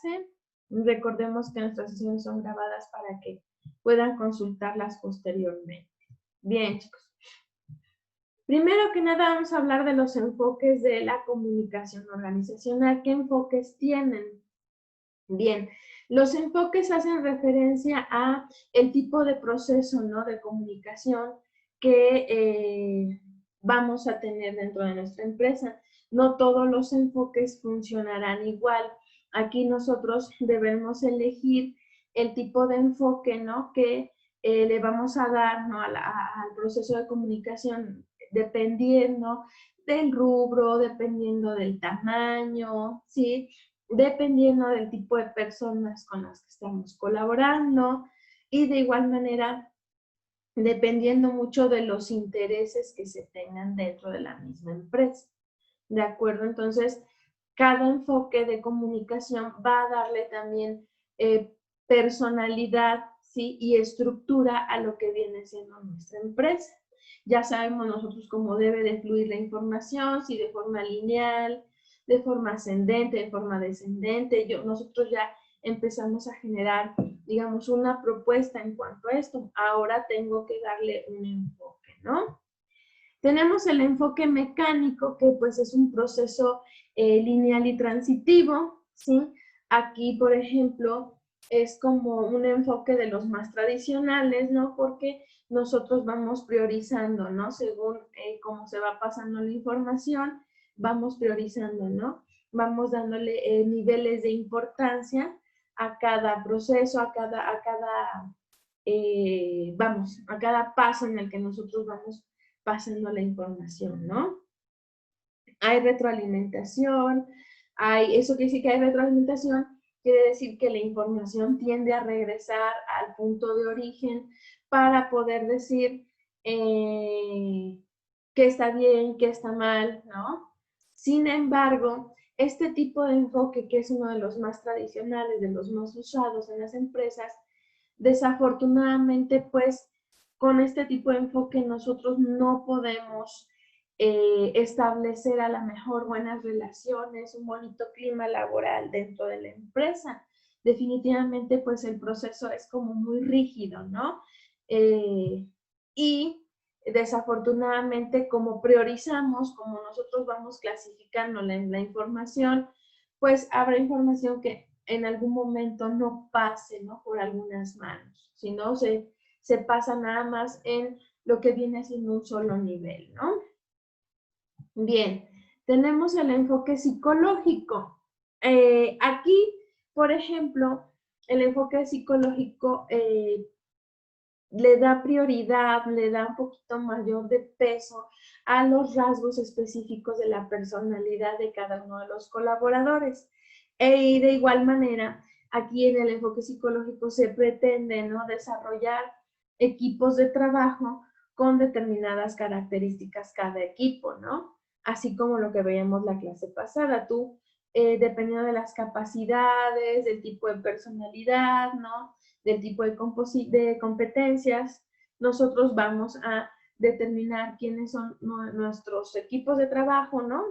clase. Recordemos que nuestras sesiones son grabadas para que puedan consultarlas posteriormente. Bien, chicos. Primero que nada vamos a hablar de los enfoques de la comunicación organizacional. ¿Qué enfoques tienen? Bien, los enfoques hacen referencia a el tipo de proceso, ¿no?, de comunicación que vamos a tener dentro de nuestra empresa. No todos los enfoques funcionarán igual. Aquí nosotros debemos elegir el tipo de enfoque, ¿no?, que le vamos a dar, ¿no?, al proceso de comunicación, dependiendo del rubro, dependiendo del tamaño, ¿sí?, dependiendo del tipo de personas con las que estamos colaborando y de igual manera dependiendo mucho de los intereses que se tengan dentro de la misma empresa. ¿De acuerdo? Entonces, cada enfoque de comunicación va a darle también personalidad, ¿sí?, y estructura a lo que viene siendo nuestra empresa. Ya sabemos nosotros cómo debe de fluir la información, si de forma lineal, de forma ascendente, de forma descendente. Nosotros ya empezamos a generar, digamos, una propuesta en cuanto a esto. Ahora tengo que darle un enfoque, ¿no? Tenemos el enfoque mecánico, que pues es un proceso lineal y transitivo, ¿sí? Aquí, por ejemplo, es como un enfoque de los más tradicionales, ¿no? Porque nosotros vamos priorizando, ¿no? Según cómo se va pasando la información, vamos priorizando, ¿no? Vamos dándole niveles de importancia a cada proceso, a cada paso en el que nosotros vamos pasando la información, ¿no? Hay retroalimentación, eso quiere decir que hay retroalimentación, quiere decir que la información tiende a regresar al punto de origen para poder decir qué está bien, qué está mal, ¿no? Sin embargo, este tipo de enfoque, que es uno de los más tradicionales, de los más usados en las empresas, desafortunadamente, pues, con este tipo de enfoque nosotros no podemos establecer a lo mejor buenas relaciones, un bonito clima laboral dentro de la empresa. Definitivamente, pues, el proceso es como muy rígido, ¿no? Y desafortunadamente, como priorizamos, como nosotros vamos clasificando la información, pues habrá información que en algún momento no pase, ¿no?, por algunas manos, sino se pasa nada más en lo que viene siendo un solo nivel, ¿no? Bien, tenemos el enfoque psicológico. Aquí, por ejemplo, el enfoque psicológico le da prioridad, le da un poquito mayor de peso a los rasgos específicos de la personalidad de cada uno de los colaboradores. Y de igual manera, aquí en el enfoque psicológico se pretende, ¿no?, desarrollar equipos de trabajo con determinadas características cada equipo, ¿no? Así como lo que veíamos la clase pasada. Tú, dependiendo de las capacidades, del tipo de personalidad, ¿no?, del tipo de competencias, nosotros vamos a determinar quiénes son nuestros equipos de trabajo, ¿no?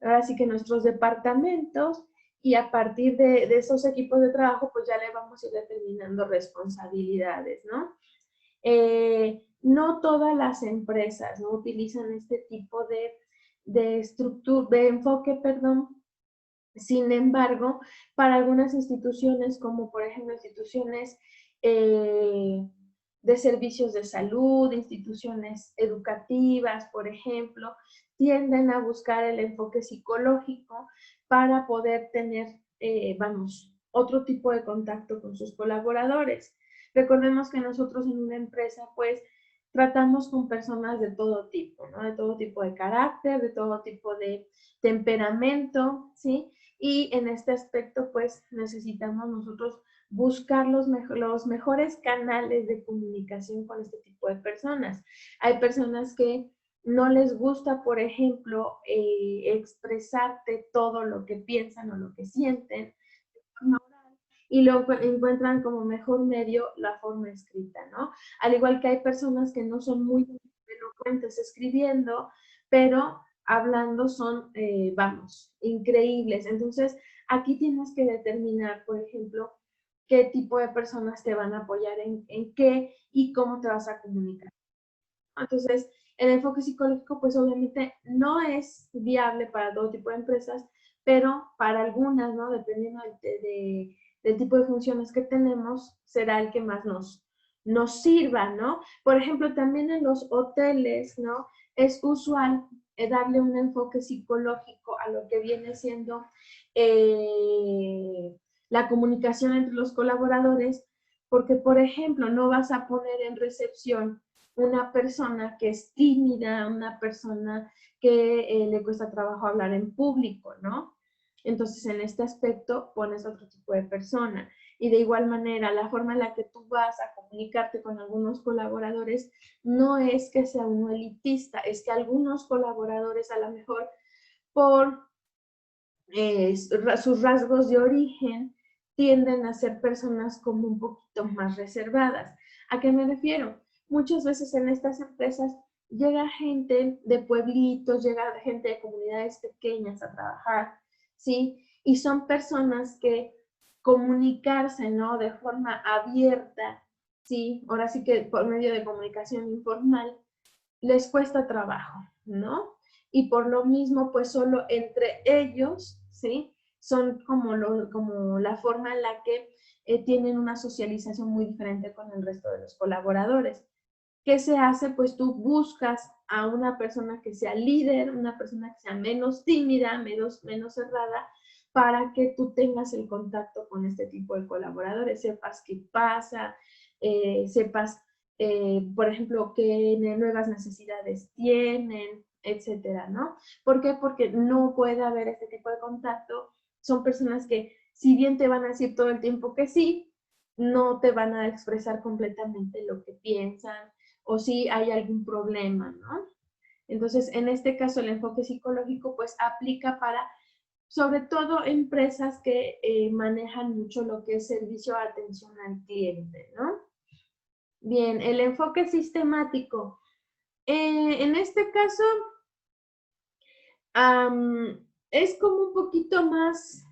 Ahora sí que nuestros departamentos, y a partir de esos equipos de trabajo, pues ya le vamos a ir determinando responsabilidades, ¿no? No todas las empresas, ¿no?, utilizan este tipo de estructura, de enfoque, perdón. Sin embargo, para algunas instituciones, como por ejemplo instituciones de servicios de salud, instituciones educativas, por ejemplo, tienden a buscar el enfoque psicológico para poder tener, otro tipo de contacto con sus colaboradores. Recordemos que nosotros en una empresa, pues, tratamos con personas de todo tipo, ¿no? De todo tipo de carácter, de todo tipo de temperamento, ¿sí? Y en este aspecto, pues, necesitamos nosotros buscar los mejores canales de comunicación con este tipo de personas. Hay personas que no les gusta, por ejemplo, expresarte todo lo que piensan o lo que sienten, y lo encuentran como mejor medio la forma escrita, ¿no? Al igual que hay personas que no son muy elocuentes escribiendo, pero hablando son, increíbles. Entonces, Aquí tienes que determinar, por ejemplo, qué tipo de personas te van a apoyar en qué y cómo te vas a comunicar. Entonces, el enfoque psicológico, pues obviamente no es viable para todo tipo de empresas, pero para algunas, ¿no? Dependiendo del tipo de funciones que tenemos, será el que más nos sirva, ¿no? Por ejemplo, también en los hoteles, ¿no? Es usual darle un enfoque psicológico a lo que viene siendo la comunicación entre los colaboradores, porque, por ejemplo, no vas a poner en recepción una persona que es tímida, una persona que le cuesta trabajo hablar en público, ¿no? Entonces, en este aspecto, pones otro tipo de persona. Y de igual manera, la forma en la que tú vas a comunicarte con algunos colaboradores no es que sea uno elitista, es que algunos colaboradores a lo mejor por sus rasgos de origen tienden a ser personas como un poquito más reservadas. ¿A qué me refiero? Muchas veces en estas empresas llega gente de pueblitos, llega gente de comunidades pequeñas a trabajar, ¿sí? Y son personas que comunicarse, ¿no? De forma abierta, ¿sí? Ahora sí que por medio de comunicación informal, les cuesta trabajo, ¿no? Y por lo mismo, pues solo entre ellos, ¿sí? Son como la forma en la que tienen una socialización muy diferente con el resto de los colaboradores. ¿Qué se hace? Pues tú buscas a una persona que sea líder, una persona que sea menos tímida, menos cerrada, para que tú tengas el contacto con este tipo de colaboradores, sepas qué pasa, sepas, por ejemplo, qué nuevas necesidades tienen, etcétera, ¿no? ¿Por qué? Porque no puede haber este tipo de contacto. Son personas que, si bien te van a decir todo el tiempo que sí, no te van a expresar completamente lo que piensan, o si hay algún problema, ¿no? Entonces, en este caso, el enfoque psicológico, pues, aplica para, sobre todo, empresas que manejan mucho lo que es servicio de atención al cliente, ¿no? Bien, el enfoque sistemático. En este caso, es como un poquito más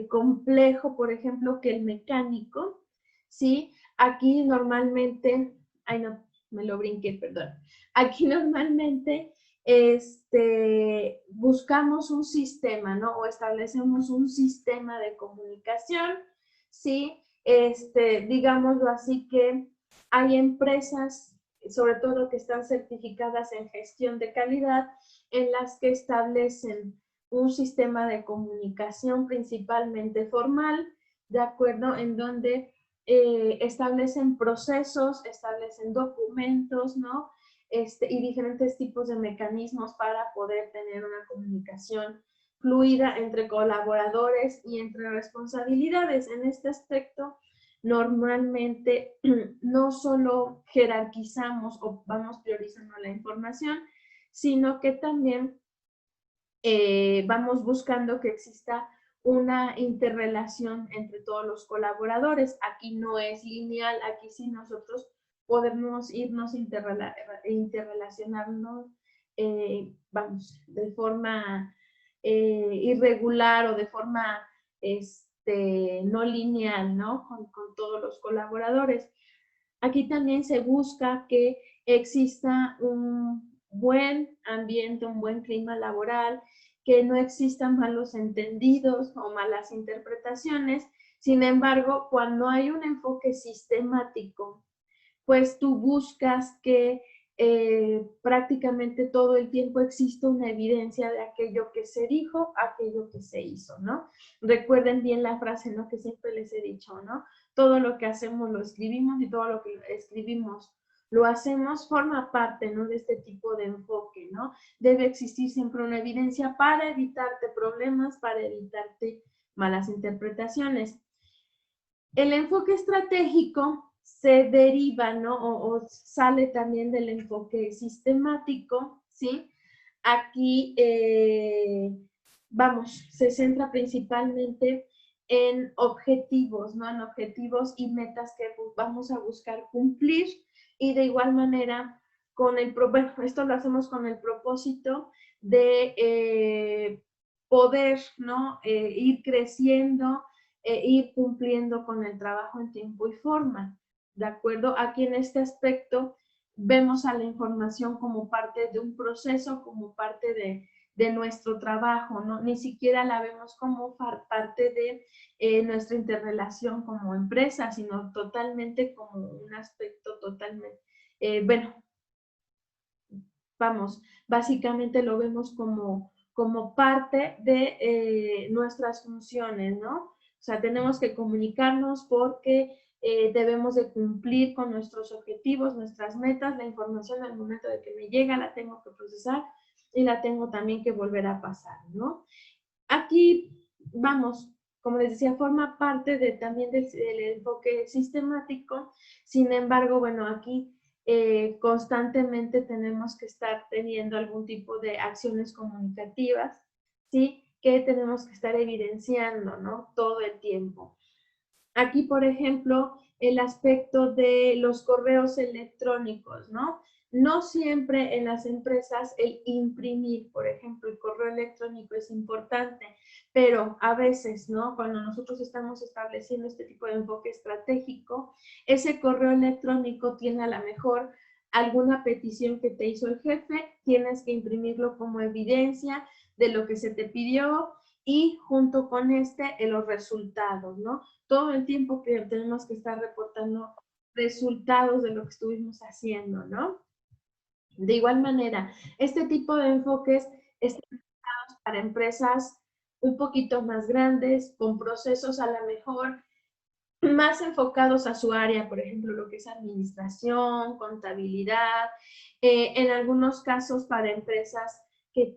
complejo, por ejemplo, que el mecánico, ¿sí? Aquí normalmente, ay no, me lo brinqué, perdón. Aquí normalmente buscamos un sistema, ¿no? O establecemos un sistema de comunicación, ¿sí? Digámoslo así que hay empresas, sobre todo que están certificadas en gestión de calidad, en las que establecen un sistema de comunicación principalmente formal, ¿de acuerdo? En donde establecen procesos, establecen documentos, ¿no? Y diferentes tipos de mecanismos para poder tener una comunicación fluida entre colaboradores y entre responsabilidades. En este aspecto, normalmente no solo jerarquizamos o vamos priorizando la información, sino que también vamos buscando que exista una interrelación entre todos los colaboradores. Aquí no es lineal, aquí sí nosotros podemos irnos interrelacionando, vamos, de forma irregular o de forma no lineal, ¿no? Con todos los colaboradores. Aquí también se busca que exista un buen ambiente, un buen clima laboral, que no existan malos entendidos o malas interpretaciones. Sin embargo, cuando hay un enfoque sistemático, pues tú buscas que prácticamente todo el tiempo existe una evidencia de aquello que se dijo, aquello que se hizo, ¿no? Recuerden bien la frase, ¿no? Que siempre les he dicho, ¿no? Todo lo que hacemos lo escribimos y todo lo que escribimos lo hacemos, forma parte, ¿no? De este tipo de enfoque, ¿no? Debe existir siempre una evidencia para evitarte problemas, para evitarte malas interpretaciones. El enfoque estratégico se deriva, ¿no? O sale también del enfoque sistemático, ¿sí? Aquí, vamos, se centra principalmente en objetivos, ¿no? En objetivos y metas que vamos a buscar cumplir, y de igual manera, bueno, esto lo hacemos con el propósito de poder, ¿no? Ir creciendo, ir cumpliendo con el trabajo en tiempo y forma, ¿de acuerdo? Aquí en este aspecto vemos a la información como parte de un proceso, como parte de nuestro trabajo, ¿no? Ni siquiera la vemos como parte de nuestra interrelación como empresa, sino totalmente como un aspecto totalmente, bueno, vamos, básicamente lo vemos como parte de nuestras funciones, ¿no? O sea, tenemos que comunicarnos porque debemos de cumplir con nuestros objetivos, nuestras metas, la información al momento de que me llega la tengo que procesar y la tengo también que volver a pasar, ¿no? Aquí, vamos, como les decía, forma parte también del enfoque sistemático. Sin embargo, bueno, aquí constantemente tenemos que estar teniendo algún tipo de acciones comunicativas, ¿sí? Que tenemos que estar evidenciando, ¿no? Todo el tiempo. Aquí, por ejemplo, el aspecto de los correos electrónicos, ¿no? No siempre en las empresas el imprimir, por ejemplo, el correo electrónico es importante, pero a veces, ¿no? Cuando nosotros estamos estableciendo este tipo de enfoque estratégico, ese correo electrónico tiene a lo mejor alguna petición que te hizo el jefe, tienes que imprimirlo como evidencia de lo que se te pidió y junto con los resultados, ¿no? Todo el tiempo que tenemos que estar reportando resultados de lo que estuvimos haciendo, ¿no? De igual manera, este tipo de enfoques están pensados para empresas un poquito más grandes, con procesos a lo mejor más enfocados a su área, por ejemplo, lo que es administración, contabilidad, en algunos casos para empresas que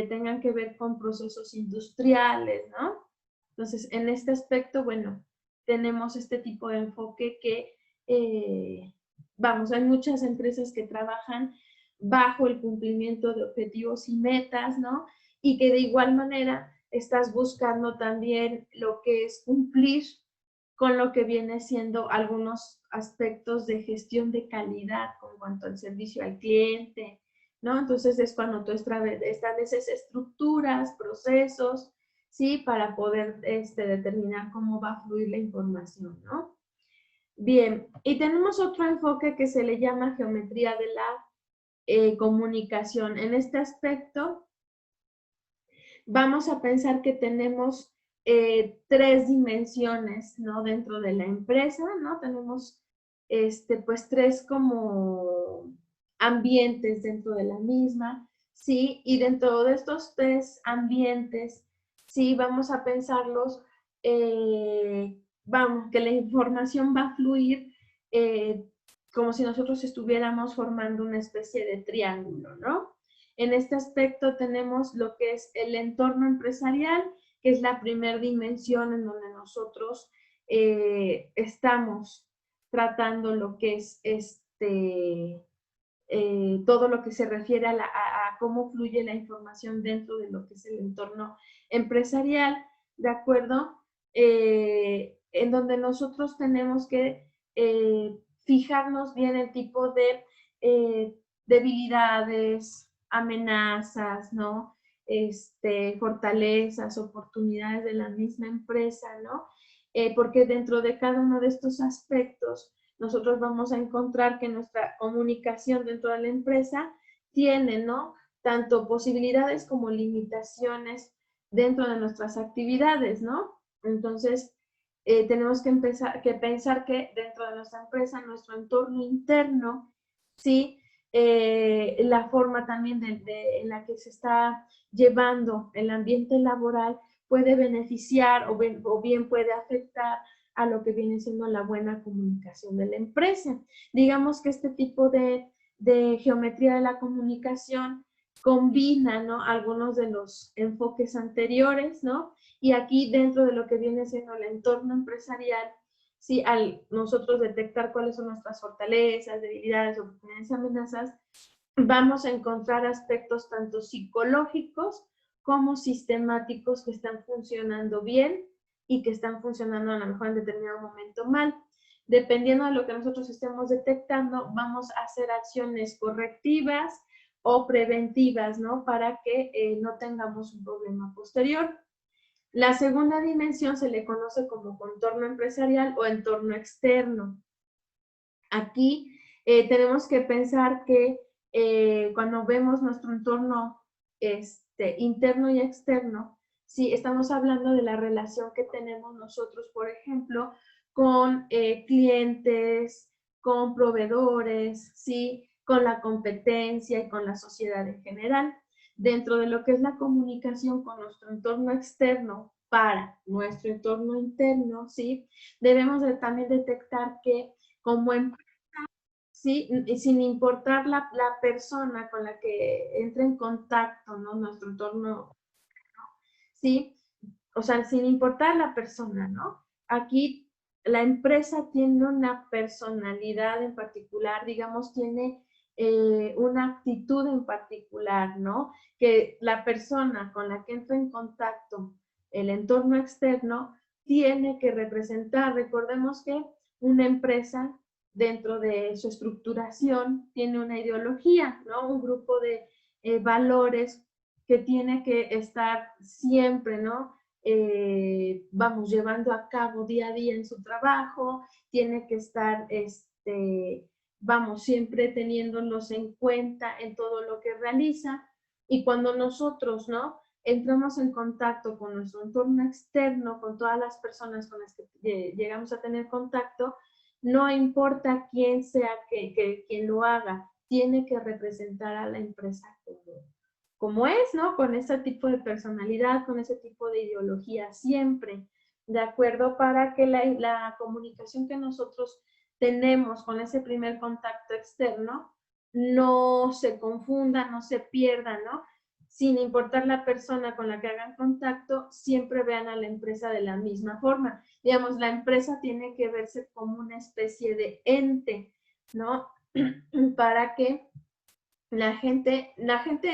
tengan que ver con procesos industriales, ¿no? Entonces, en este aspecto, bueno, tenemos este tipo de enfoque que, vamos, hay muchas empresas que trabajan bajo el cumplimiento de objetivos y metas, ¿no? Y que de igual manera estás buscando también lo que es cumplir con lo que viene siendo algunos aspectos de gestión de calidad con cuanto al servicio al cliente, ¿no? Entonces es cuando tú estableces estructuras, procesos, ¿sí? Para poder determinar cómo va a fluir la información, ¿no? Bien, y tenemos otro enfoque que se le llama geometría de la comunicación. En este aspecto, vamos a pensar que tenemos tres dimensiones, ¿no? Dentro de la empresa, ¿no? Tenemos, pues, tres como ambientes dentro de la misma, ¿sí? Y dentro de estos tres ambientes, sí, vamos a pensarlos, vamos, que la información va a fluir como si nosotros estuviéramos formando una especie de triángulo, ¿no? En este aspecto tenemos lo que es el entorno empresarial, que es la primera dimensión en donde nosotros estamos tratando lo que es todo lo que se refiere a cómo fluye la información dentro de lo que es el entorno empresarial, ¿de acuerdo? En donde nosotros tenemos que fijarnos bien el tipo de debilidades, amenazas, ¿no? Fortalezas, oportunidades de la misma empresa, ¿no? Porque dentro de cada uno de estos aspectos nosotros vamos a encontrar que nuestra comunicación dentro de la empresa tiene, ¿no? Tanto posibilidades como limitaciones dentro de nuestras actividades, ¿no? Entonces, tenemos que pensar que dentro de nuestra empresa, nuestro entorno interno, ¿sí? La forma también en la que se está llevando el ambiente laboral puede beneficiar o bien puede afectar a lo que viene siendo la buena comunicación de la empresa. Digamos que este tipo de geometría de la comunicación combina, ¿no? Algunos de los enfoques anteriores, ¿no? Y aquí dentro de lo que viene siendo el entorno empresarial, sí, al nosotros detectar cuáles son nuestras fortalezas, debilidades, oportunidades, amenazas, vamos a encontrar aspectos tanto psicológicos como sistemáticos que están funcionando bien y que están funcionando a lo mejor en determinado momento mal. Dependiendo de lo que nosotros estemos detectando, vamos a hacer acciones correctivas o preventivas, ¿no? Para que no tengamos un problema posterior. La segunda dimensión se le conoce como contorno empresarial o entorno externo. Aquí tenemos que pensar que cuando vemos nuestro entorno interno y externo, sí, estamos hablando de la relación que tenemos nosotros, por ejemplo, con clientes, con proveedores, sí, con la competencia y con la sociedad en general. Dentro de lo que es la comunicación con nuestro entorno externo para nuestro entorno interno, sí, debemos también detectar que como sí, y sin importar la persona con la que entre en contacto, ¿no? Nuestro entorno, sí, o sea, sin importar la persona, ¿no? Aquí la empresa tiene una personalidad en particular, digamos, tiene una actitud en particular, ¿no? Que la persona con la que entra en contacto, el entorno externo, tiene que representar. Recordemos que una empresa, dentro de su estructuración, tiene una ideología, ¿no? Un grupo de valores que tiene que estar siempre, ¿no? Vamos, llevando a cabo día a día en su trabajo, tiene que estar, vamos, siempre teniéndolos en cuenta en todo lo que realiza. Y cuando nosotros, ¿no? Entramos en contacto con nuestro entorno externo, con todas las personas con las que llegamos a tener contacto, no importa quién sea quien lo haga, tiene que representar a la empresa como es, ¿no? Con ese tipo de personalidad, con ese tipo de ideología, siempre, ¿de acuerdo? Para que la comunicación que nosotros tenemos con ese primer contacto externo no se confunda, no se pierda, ¿no? Sin importar la persona con la que hagan contacto, siempre vean a la empresa de la misma forma. Digamos, la empresa tiene que verse como una especie de ente, ¿no? Para que la gente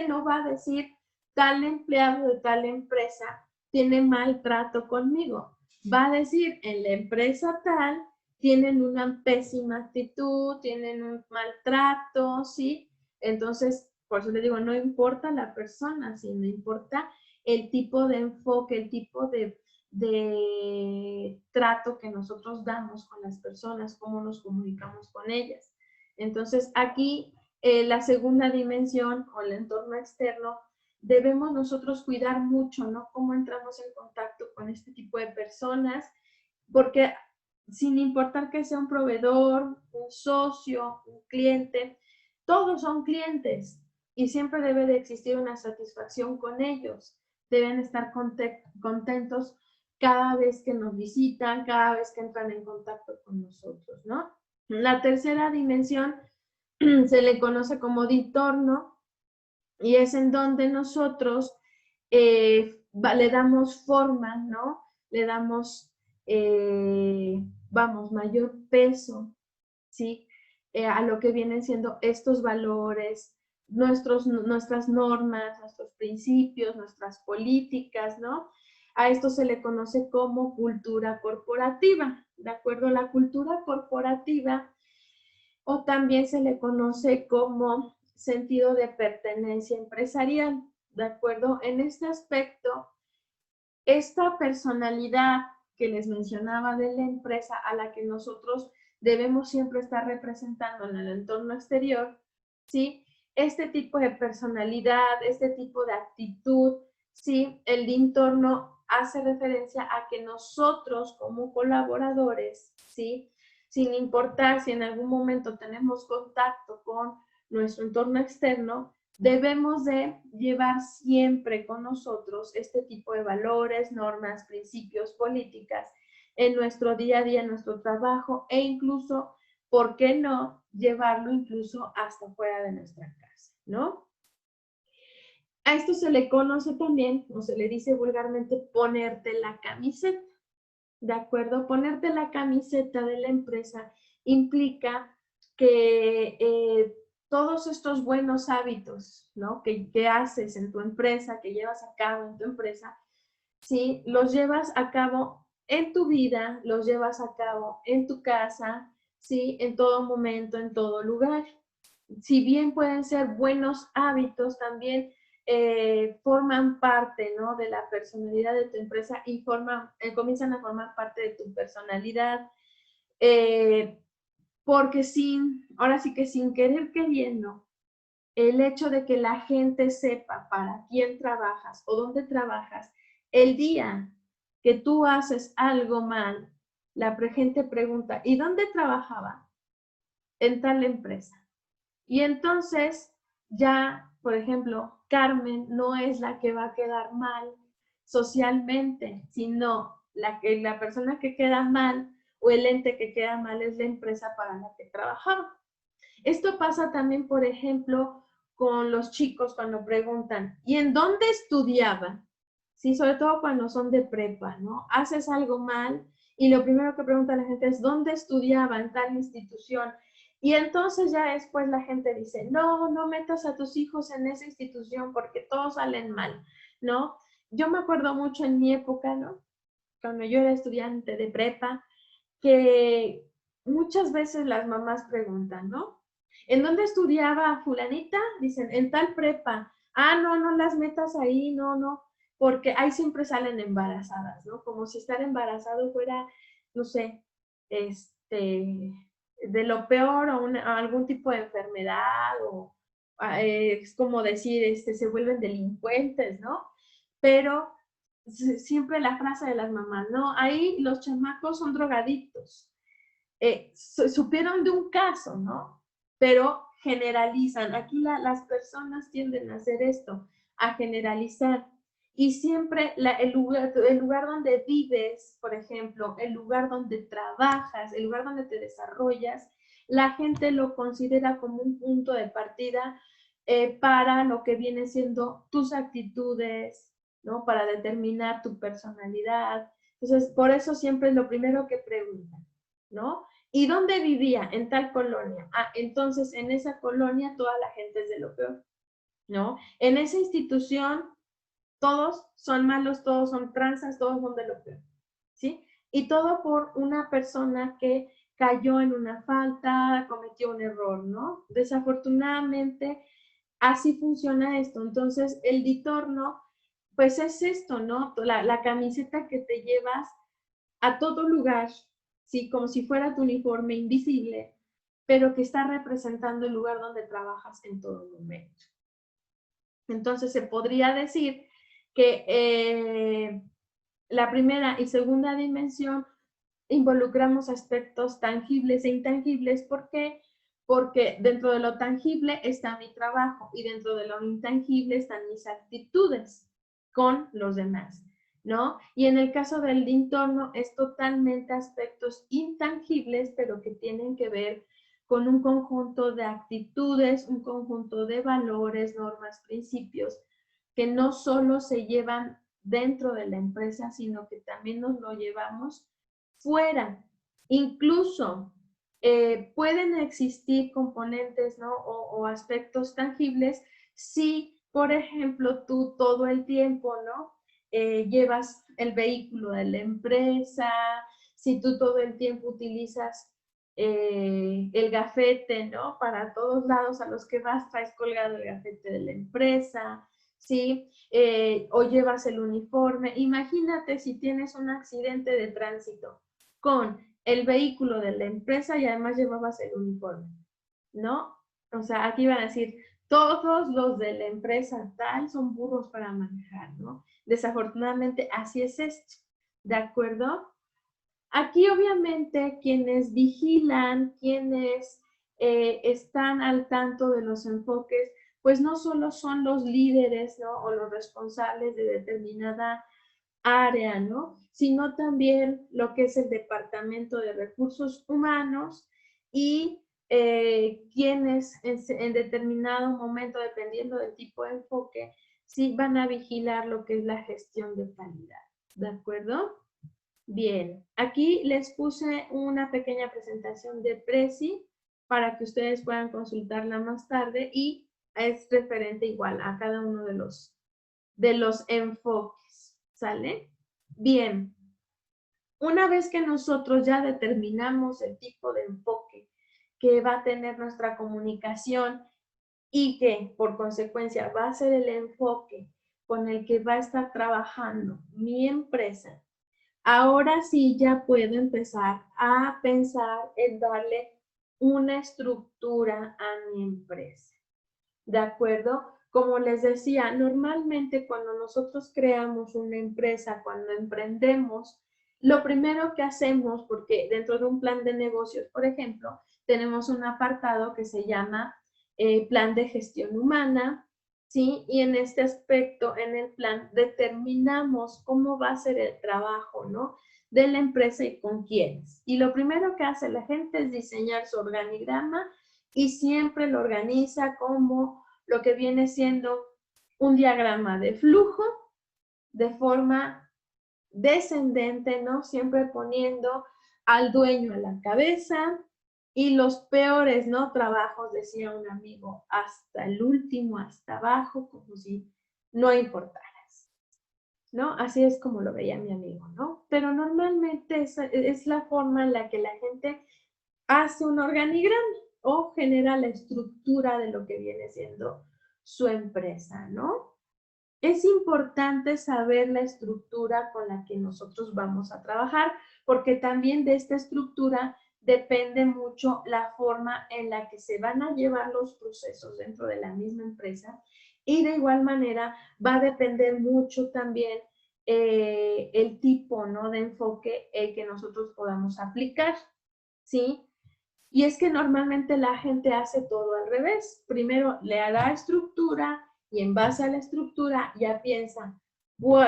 no va a decir, tal empleado de tal empresa tiene maltrato conmigo. Va a decir, en la empresa tal tienen una pésima actitud, tienen un maltrato, ¿sí? Entonces, por eso le digo, no importa la persona, sino importa el tipo de enfoque, el tipo de trato que nosotros damos con las personas, cómo nos comunicamos con ellas. Entonces, aquí la segunda dimensión o el entorno externo, debemos nosotros cuidar mucho, ¿no? Cómo entramos en contacto con este tipo de personas, porque sin importar que sea un proveedor, un socio, un cliente, todos son clientes y siempre debe de existir una satisfacción con ellos. Deben estar contentos cada vez que nos visitan, cada vez que entran en contacto con nosotros, ¿no? La tercera dimensión se le conoce como entorno y es en donde nosotros le damos forma, ¿no? Le damos, vamos, mayor peso, ¿sí? A lo que vienen siendo estos valores, nuestras normas, nuestros principios, nuestras políticas, ¿no? A esto se le conoce como cultura corporativa. De acuerdo a la cultura corporativa, o también se le conoce como sentido de pertenencia empresarial, ¿de acuerdo? En este aspecto, esta personalidad que les mencionaba de la empresa a la que nosotros debemos siempre estar representando en el entorno exterior, ¿sí? Este tipo de personalidad, este tipo de actitud, ¿sí? El entorno hace referencia a que nosotros como colaboradores, ¿sí? Sin importar si en algún momento tenemos contacto con nuestro entorno externo, debemos de llevar siempre con nosotros este tipo de valores, normas, principios, políticas en nuestro día a día, en nuestro trabajo e incluso, ¿por qué no llevarlo incluso hasta fuera de nuestra casa, ¿no? A esto se le conoce también, o se le dice vulgarmente, ponerte la camiseta. ¿De acuerdo? Ponerte la camiseta de la empresa implica que todos estos buenos hábitos, ¿no? Que haces en tu empresa, que llevas a cabo en tu empresa, ¿sí? Los llevas a cabo en tu vida, los llevas a cabo en tu casa, ¿sí? En todo momento, en todo lugar. si bien pueden ser buenos hábitos, también forman parte, ¿no?, de la personalidad de tu empresa y comienzan a formar parte de tu personalidad, porque ahora sí que sin querer queriendo, el hecho de que la gente sepa para quién trabajas o dónde trabajas, el día que tú haces algo mal, la gente pregunta, ¿y dónde trabajaba? En tal empresa. Y entonces ya, por ejemplo, Carmen no es la que va a quedar mal socialmente, sino la persona que queda mal o el ente que queda mal es la empresa para la que trabajaba. Esto pasa también, por ejemplo, con los chicos cuando preguntan, ¿y en dónde estudiaba? Sí, sobre todo cuando son de prepa, ¿no? Haces algo mal y lo primero que pregunta la gente es, ¿dónde estudiaba en tal institución? Y entonces ya después la gente dice, no, no metas a tus hijos en esa institución porque todos salen mal, ¿no? Yo me acuerdo mucho en mi época, ¿no? Cuando yo era estudiante de prepa, que muchas veces las mamás preguntan, ¿no? ¿En dónde estudiaba fulanita? Dicen, en tal prepa. Ah, no, no las metas ahí, no, no, porque ahí siempre salen embarazadas, ¿no? Como si estar embarazado fuera, no sé, de lo peor o algún tipo de enfermedad o es como decir, se vuelven delincuentes, ¿no? Pero siempre la frase de las mamás, ¿no? Ahí los chamacos son drogadictos. Supieron de un caso, ¿no? Pero generalizan. Aquí las personas tienden a hacer esto, a generalizar. Y siempre el lugar donde vives, por ejemplo, el lugar donde trabajas, el lugar donde te desarrollas, la gente lo considera como un punto de partida para lo que viene siendo tus actitudes, ¿no? Para determinar tu personalidad. Entonces, por eso siempre es lo primero que preguntan, ¿no? ¿Y dónde vivía? En tal colonia. Ah, entonces en esa colonia toda la gente es de lo peor, ¿no? En esa institución todos son malos, todos son tranzas, todos son de lo peor, ¿sí? Y todo por una persona que cayó en una falta, cometió un error, ¿no? Desafortunadamente, así funciona esto. Entonces, el ditorno, pues es esto, ¿no? La camiseta que te llevas a todo lugar, ¿sí? Como si fuera tu uniforme invisible, pero que está representando el lugar donde trabajas en todo momento. Entonces, se podría decir que la primera y segunda dimensión involucramos aspectos tangibles e intangibles. ¿Por qué? Porque dentro de lo tangible está mi trabajo y dentro de lo intangible están mis actitudes con los demás, ¿no? Y en el caso del entorno es totalmente aspectos intangibles, pero que tienen que ver con un conjunto de actitudes, un conjunto de valores, normas, principios, que no solo se llevan dentro de la empresa, sino que también nos lo llevamos fuera. Incluso pueden existir componentes, ¿no? O aspectos tangibles si, por ejemplo, tú todo el tiempo, ¿no? Llevas el vehículo de la empresa, si tú todo el tiempo utilizas el gafete, ¿no? Para todos lados a los que vas traes colgado el gafete de la empresa, ¿sí? O llevas el uniforme. Imagínate si tienes un accidente de tránsito con el vehículo de la empresa y además llevabas el uniforme, ¿no? O sea, aquí van a decir, todos los de la empresa tal son burros para manejar, ¿no? Desafortunadamente, así es esto, ¿de acuerdo? Aquí obviamente quienes vigilan, quienes están al tanto de los enfoques, pues no solo son los líderes, ¿no? O los responsables de determinada área, ¿no? Sino también lo que es el Departamento de Recursos Humanos y quienes en determinado momento, dependiendo del tipo de enfoque, sí van a vigilar lo que es la gestión de calidad, ¿de acuerdo? Bien, aquí les puse una pequeña presentación de Prezi para que ustedes puedan consultarla más tarde y es referente igual a cada uno de los enfoques, ¿sale? Bien, una vez que nosotros ya determinamos el tipo de enfoque que va a tener nuestra comunicación y que por consecuencia va a ser el enfoque con el que va a estar trabajando mi empresa, ahora sí ya puedo empezar a pensar en darle una estructura a mi empresa. ¿De acuerdo? Como les decía, normalmente cuando nosotros creamos una empresa, cuando emprendemos, lo primero que hacemos, porque dentro de un plan de negocios, por ejemplo, tenemos un apartado que se llama plan de gestión humana, ¿sí? Y en este aspecto, en el plan, determinamos cómo va a ser el trabajo, ¿no? De la empresa y con quiénes. Y lo primero que hace la gente es diseñar su organigrama y siempre lo organiza como lo que viene siendo un diagrama de flujo de forma descendente, ¿no? Siempre poniendo al dueño a la cabeza y los peores, ¿no? Trabajos, decía un amigo, hasta el último, hasta abajo, como si no importaras, ¿no? Así es como lo veía mi amigo, ¿no? Pero normalmente es la forma en la que la gente hace un organigrama o genera la estructura de lo que viene siendo su empresa, ¿no? Es importante saber la estructura con la que nosotros vamos a trabajar, porque también de esta estructura depende mucho la forma en la que se van a llevar los procesos dentro de la misma empresa y de igual manera va a depender mucho también el tipo, ¿no?, de enfoque que nosotros podamos aplicar, ¿sí? Y es que normalmente la gente hace todo al revés. Primero le da estructura y en base a la estructura ya piensa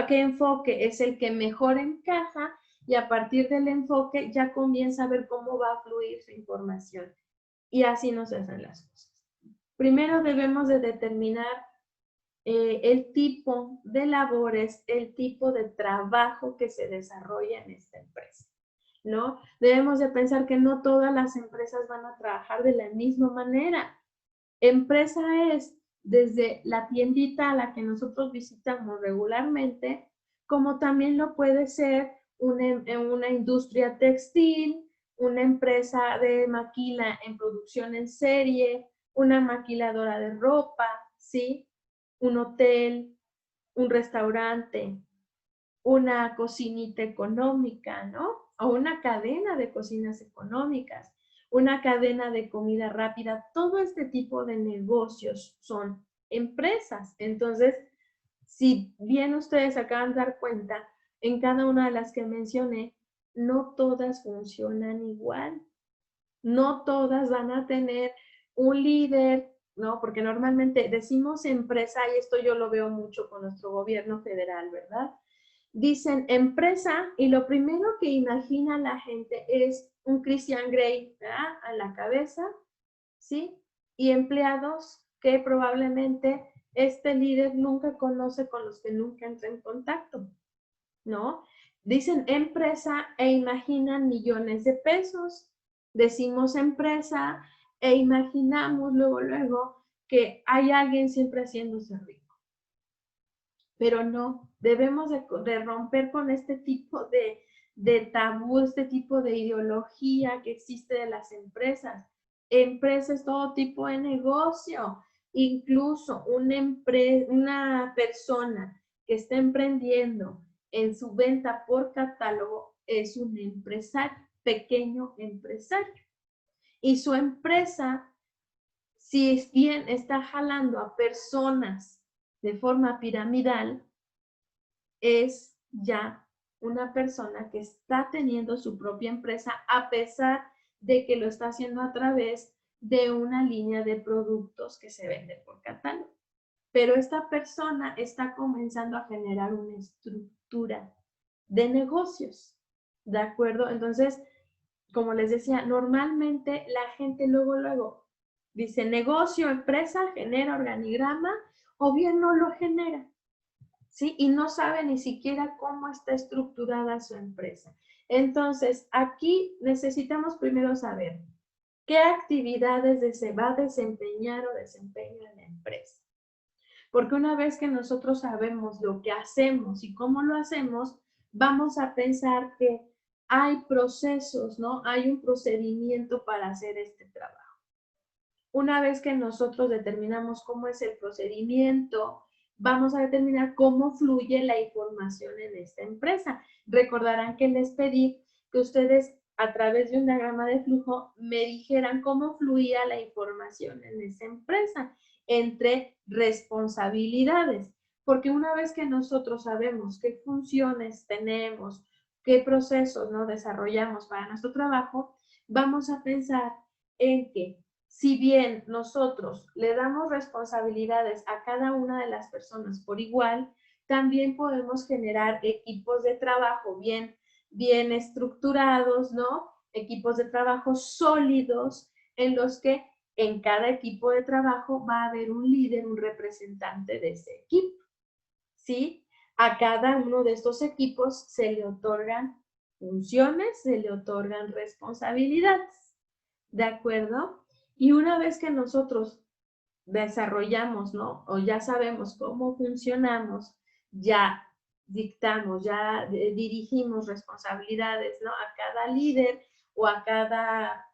qué enfoque es el que mejor encaja y a partir del enfoque ya comienza a ver cómo va a fluir su información. Y así no se hacen las cosas. Primero debemos de determinar el tipo de labores, el tipo de trabajo que se desarrolla en esta empresa, ¿no? Debemos de pensar que no todas las empresas van a trabajar de la misma manera. Empresa es desde la tiendita a la que nosotros visitamos regularmente, como también lo puede ser una industria textil, una empresa de maquila en producción en serie, una maquiladora de ropa, ¿sí? Un hotel, un restaurante, una cocinita económica, ¿no? O una cadena de cocinas económicas, una cadena de comida rápida. Todo este tipo de negocios son empresas. Entonces, si bien ustedes acaban de dar cuenta, en cada una de las que mencioné, no todas funcionan igual. No todas van a tener un líder, ¿no? Porque normalmente decimos empresa, y esto yo lo veo mucho con nuestro gobierno federal, ¿verdad? Dicen empresa y lo primero que imagina la gente es un Christian Grey, ¿verdad?, a la cabeza, ¿sí? Y empleados que probablemente este líder nunca conoce, con los que nunca entra en contacto, ¿no? Dicen empresa e imaginan millones de pesos. Decimos empresa e imaginamos luego que hay alguien siempre haciéndose rico. Pero no, debemos de romper con este tipo de tabú, este tipo de ideología que existe de las empresas. Empresa es todo tipo de negocio. Incluso una persona que está emprendiendo en su venta por catálogo es un empresario, pequeño empresario. Y su empresa, si bien está jalando a personas de forma piramidal, es ya una persona que está teniendo su propia empresa a pesar de que lo está haciendo a través de una línea de productos que se vende por catálogo. Pero esta persona está comenzando a generar una estructura de negocios, ¿de acuerdo? Entonces, como les decía, normalmente la gente luego dice negocio, empresa, genera organigrama o bien no lo genera, ¿sí? Y no sabe ni siquiera cómo está estructurada su empresa. Entonces, aquí necesitamos primero saber qué actividades se va a desempeñar o desempeña la empresa. Porque una vez que nosotros sabemos lo que hacemos y cómo lo hacemos, vamos a pensar que hay procesos, ¿no? Hay un procedimiento para hacer este trabajo. Una vez que nosotros determinamos cómo es el procedimiento, vamos a determinar cómo fluye la información en esta empresa. Recordarán que les pedí que ustedes a través de un diagrama de flujo me dijeran cómo fluía la información en esa empresa entre responsabilidades. Porque una vez que nosotros sabemos qué funciones tenemos, qué procesos ¿no? desarrollamos para nuestro trabajo, vamos a pensar en que si bien nosotros le damos responsabilidades a cada una de las personas por igual, también podemos generar equipos de trabajo bien estructurados, ¿no? Equipos de trabajo sólidos en los que en cada equipo de trabajo va a haber un líder, un representante de ese equipo, ¿sí? A cada uno de estos equipos se le otorgan funciones, se le otorgan responsabilidades, ¿de acuerdo? Y una vez que nosotros desarrollamos, ¿no? O ya sabemos cómo funcionamos, ya dictamos, ya dirigimos responsabilidades, ¿no? A cada líder o a cada,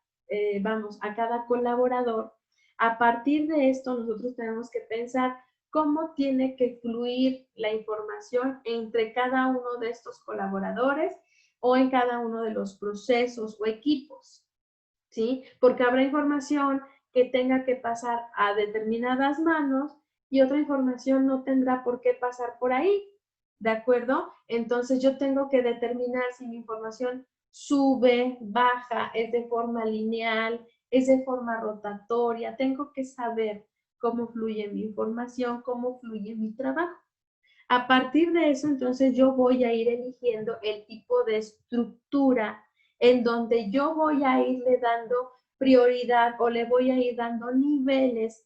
a cada colaborador. A partir de esto, nosotros tenemos que pensar cómo tiene que fluir la información entre cada uno de estos colaboradores o en cada uno de los procesos o equipos, ¿sí? Porque habrá información que tenga que pasar a determinadas manos y otra información no tendrá por qué pasar por ahí, ¿de acuerdo? Entonces yo tengo que determinar si mi información sube, baja, es de forma lineal, es de forma rotatoria, tengo que saber cómo fluye mi información, cómo fluye mi trabajo. A partir de eso, entonces yo voy a ir eligiendo el tipo de estructura en donde yo voy a irle dando prioridad o le voy a ir dando niveles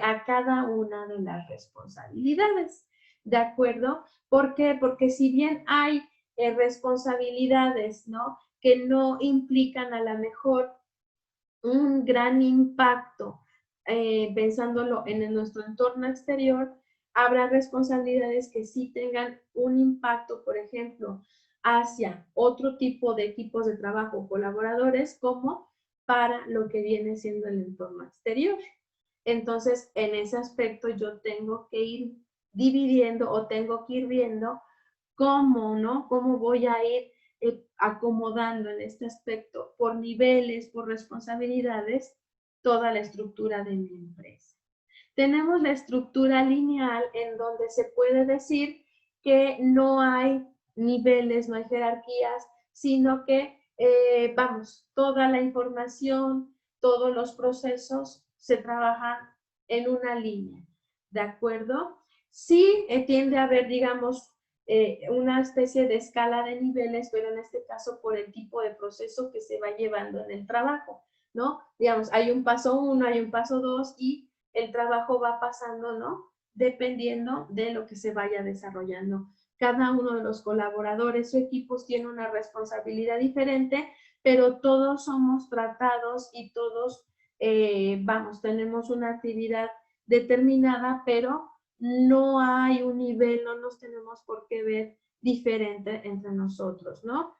a cada una de las responsabilidades. ¿De acuerdo? ¿Por qué? Porque si bien hay responsabilidades, ¿no? Que no implican a lo mejor un gran impacto, pensándolo en nuestro entorno exterior, habrá responsabilidades que sí tengan un impacto, por ejemplo, hacia otro tipo de equipos de trabajo o colaboradores, como para lo que viene siendo el entorno exterior. Entonces, en ese aspecto yo tengo que ir dividiendo o tengo que ir viendo cómo, ¿no? Cómo voy a ir acomodando en este aspecto por niveles, por responsabilidades, toda la estructura de mi empresa. Tenemos la estructura lineal en donde se puede decir que no hay niveles, no hay jerarquías, sino que, toda la información, todos los procesos se trabajan en una línea, ¿de acuerdo? Sí, tiende a haber, digamos, una especie de escala de niveles, pero en este caso por el tipo de proceso que se va llevando en el trabajo, ¿no? Digamos, hay un paso 1, hay un paso 2 y el trabajo va pasando, ¿no? Dependiendo de lo que se vaya desarrollando. Cada uno de los colaboradores o equipos tiene una responsabilidad diferente, pero todos somos tratados y todos, tenemos una actividad determinada, pero no hay un nivel, no nos tenemos por qué ver diferente entre nosotros, ¿no?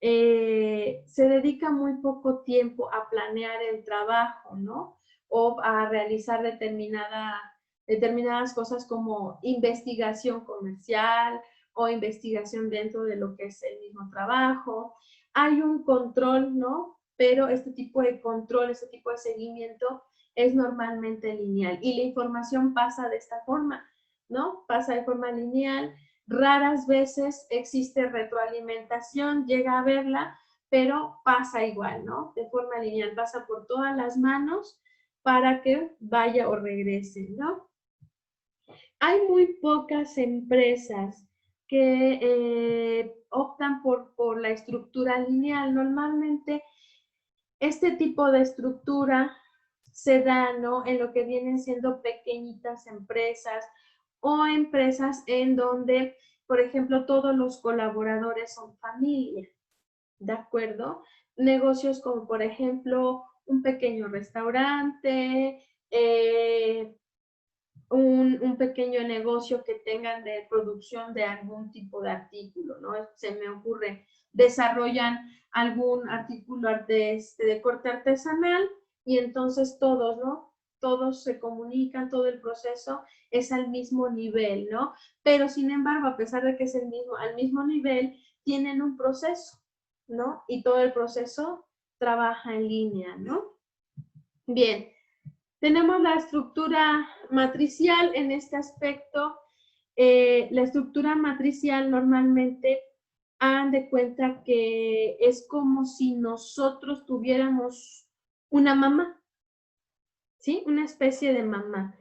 Se dedica muy poco tiempo a planear el trabajo, ¿no? O a realizar determinadas cosas como investigación comercial o investigación dentro de lo que es el mismo trabajo. Hay un control, ¿no? Pero este tipo de control, este tipo de seguimiento es normalmente lineal y la información pasa de esta forma, ¿no? Pasa de forma lineal. Raras veces existe retroalimentación, llega a verla, pero pasa igual, ¿no? De forma lineal, pasa por todas las manos para que vaya o regrese, ¿no? Hay muy pocas empresas que optan por la estructura lineal. Normalmente este tipo de estructura se da, ¿no? En lo que vienen siendo pequeñitas empresas o empresas en donde, por ejemplo, todos los colaboradores son familia, ¿de acuerdo? Negocios como, por ejemplo, un pequeño restaurante, un pequeño negocio que tengan de producción de algún tipo de artículo, ¿no? Se me ocurre, desarrollan algún artículo de corte artesanal y entonces todos, ¿no? todos se comunican, todo el proceso es al mismo nivel, ¿no? Pero sin embargo, a pesar de que es al mismo nivel, tienen un proceso, ¿no? Y todo el proceso trabaja en línea, ¿no? Bien, tenemos la estructura matricial en este aspecto. La estructura matricial normalmente hagan de cuenta que es como si nosotros tuviéramos una mamá, ¿sí? Una especie de mamá.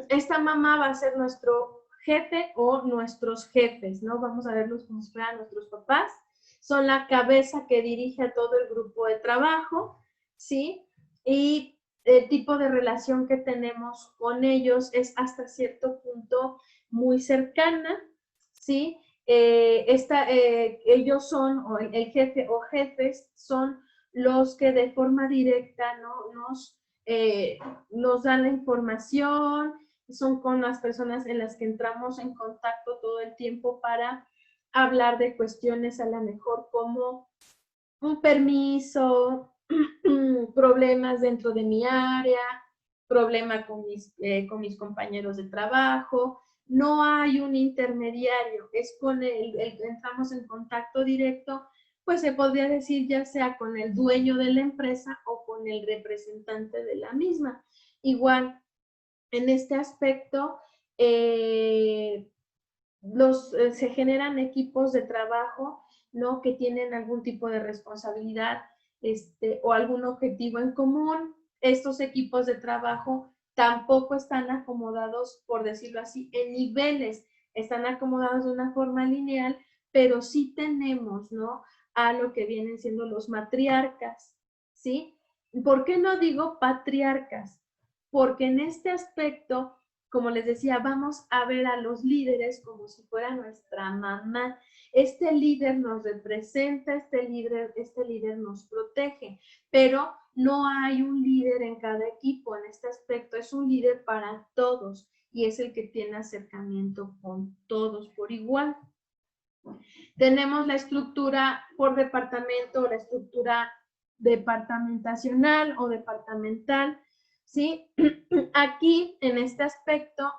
Esta mamá va a ser nuestro jefe o nuestros jefes, ¿no? Vamos a verlos como si fueran nuestros papás. Son la cabeza que dirige a todo el grupo de trabajo, ¿sí? Y el tipo de relación que tenemos con ellos es hasta cierto punto muy cercana, ¿sí? Ellos son, o el jefe o jefes, son los que de forma directa, ¿no? Nos dan la información, son con las personas en las que entramos en contacto todo el tiempo para hablar de cuestiones a lo mejor como un permiso, problemas dentro de mi área, problema con mis compañeros de trabajo. No hay un intermediario, es con entramos en contacto directo, pues se podría decir ya sea con el dueño de la empresa o con el representante de la misma. Igual, en este aspecto, se generan equipos de trabajo, ¿no? Que tienen algún tipo de responsabilidad o algún objetivo en común. Estos equipos de trabajo tampoco están acomodados, por decirlo así, en niveles, están acomodados de una forma lineal, pero sí tenemos, ¿no? A lo que vienen siendo los matriarcas, ¿sí? ¿Por qué no digo patriarcas? Porque en este aspecto, como les decía, vamos a ver a los líderes como si fuera nuestra mamá. Este líder nos representa, este líder nos protege, pero no hay un líder en cada equipo en este aspecto, es un líder para todos y es el que tiene acercamiento con todos por igual. Tenemos la estructura por departamento, la estructura departamentacional o departamental, ¿sí? Aquí, en este aspecto,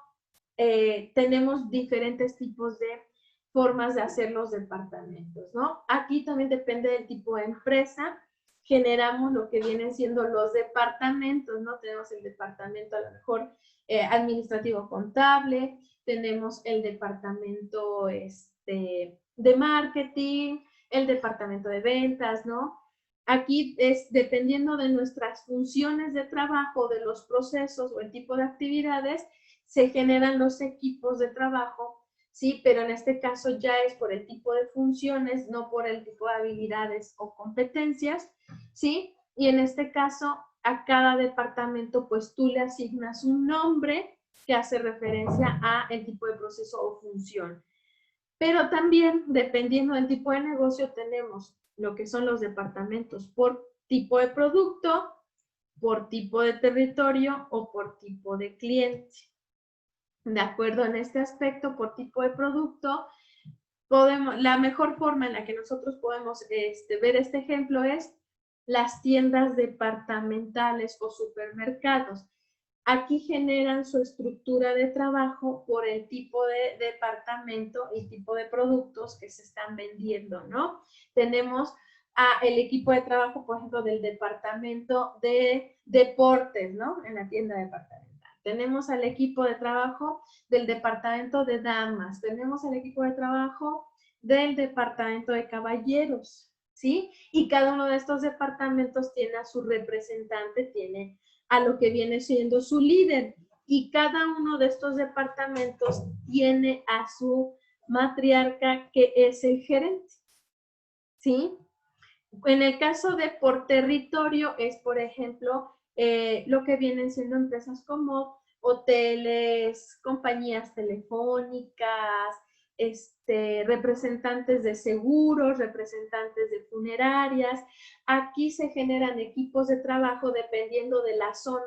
tenemos diferentes tipos de formas de hacer los departamentos, ¿no? Aquí también depende del tipo de empresa, generamos lo que vienen siendo los departamentos, ¿no? Tenemos el departamento a lo mejor administrativo contable, tenemos el departamento de marketing, el departamento de ventas, ¿no? Aquí es dependiendo de nuestras funciones de trabajo, de los procesos o el tipo de actividades, se generan los equipos de trabajo, ¿sí? Pero en este caso ya es por el tipo de funciones, no por el tipo de habilidades o competencias, ¿sí? Y en este caso, a cada departamento, pues tú le asignas un nombre que hace referencia a el tipo de proceso o función. Pero también, dependiendo del tipo de negocio, tenemos lo que son los departamentos por tipo de producto, por tipo de territorio o por tipo de cliente. De acuerdo en este aspecto, por tipo de producto, la mejor forma en la que nosotros podemos ver este ejemplo es las tiendas departamentales o supermercados. Aquí generan su estructura de trabajo por el tipo de departamento y tipo de productos que se están vendiendo, ¿no? Tenemos el equipo de trabajo, por ejemplo, del departamento de deportes, ¿no? En la tienda departamental. Tenemos al equipo de trabajo del departamento de damas, tenemos el equipo de trabajo del departamento de caballeros, ¿sí? Y cada uno de estos departamentos tiene a su representante, tiene a lo que viene siendo su líder. Y cada uno de estos departamentos tiene a su matriarca, que es el gerente, ¿sí? En el caso de por territorio es, por ejemplo, lo que vienen siendo empresas como hoteles, compañías telefónicas, representantes de seguros, representantes de funerarias. Aquí se generan equipos de trabajo dependiendo de la zona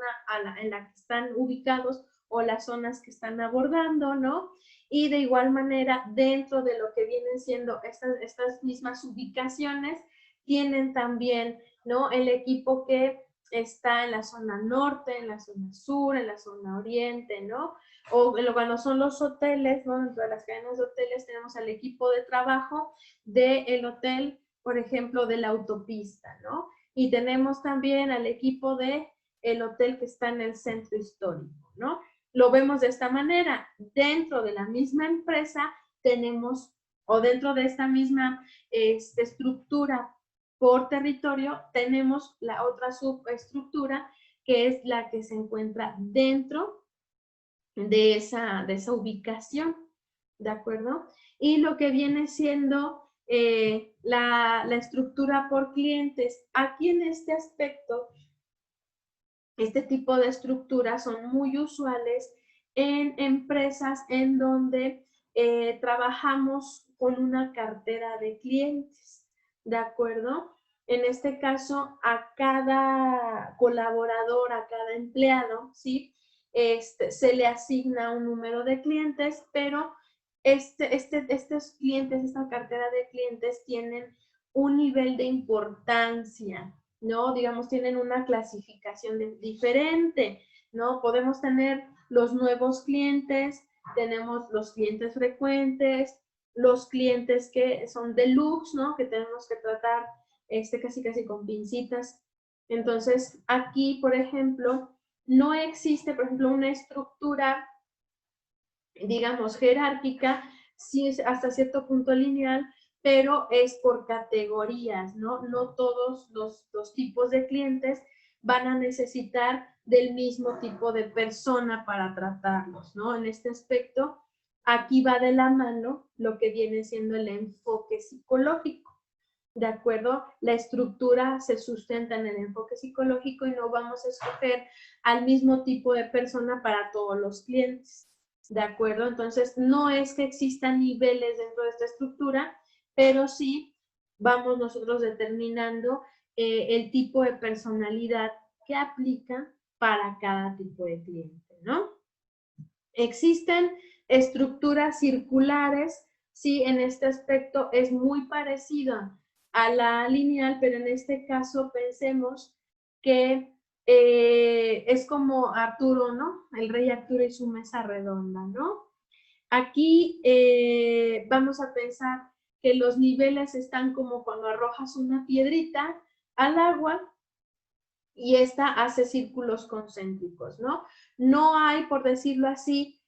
en la que están ubicados o las zonas que están abordando, ¿no? Y de igual manera, dentro de lo que vienen siendo estas mismas ubicaciones, tienen también, ¿no? El equipo que está en la zona norte, en la zona sur, en la zona oriente, ¿no? O cuando son los hoteles, ¿no? Dentro de las cadenas de hoteles tenemos al equipo de trabajo del hotel, por ejemplo, de la autopista, ¿no? Y tenemos también al equipo de el hotel que está en el centro histórico, ¿no? Lo vemos de esta manera. Dentro de la misma empresa tenemos, o dentro de esta misma estructura por territorio, tenemos la otra subestructura que es la que se encuentra dentro de esa ubicación, ¿de acuerdo? Y lo que viene siendo la estructura por clientes. Aquí en este aspecto, este tipo de estructuras son muy usuales en empresas en donde trabajamos con una cartera de clientes, ¿de acuerdo? En este caso, a cada colaborador, a cada empleado, ¿sí? Se le asigna un número de clientes, pero estos clientes, esta cartera de clientes tienen un nivel de importancia, ¿no? Digamos, tienen una clasificación diferente, ¿no? Podemos tener los nuevos clientes, tenemos los clientes frecuentes, los clientes que son deluxe, ¿no? Que tenemos que tratar casi con pincitas. Entonces, aquí, por ejemplo, no existe, por ejemplo, una estructura, digamos, jerárquica, sí es hasta cierto punto lineal, pero es por categorías, ¿no? No todos los tipos de clientes van a necesitar del mismo tipo de persona para tratarlos, ¿no? En este aspecto, aquí va de la mano lo que viene siendo el enfoque psicológico, ¿de acuerdo? La estructura se sustenta en el enfoque psicológico y no vamos a escoger al mismo tipo de persona para todos los clientes, ¿de acuerdo? Entonces, no es que existan niveles dentro de esta estructura, pero sí vamos nosotros determinando el tipo de personalidad que aplica para cada tipo de cliente, ¿no? Existen estructuras circulares, sí, en este aspecto es muy parecida a la lineal, pero en este caso pensemos que es como Arturo, ¿no? El rey Arturo y su mesa redonda, ¿no? Aquí vamos a pensar que los niveles están como cuando arrojas una piedrita al agua y esta hace círculos concéntricos, ¿no? No hay, por decirlo así,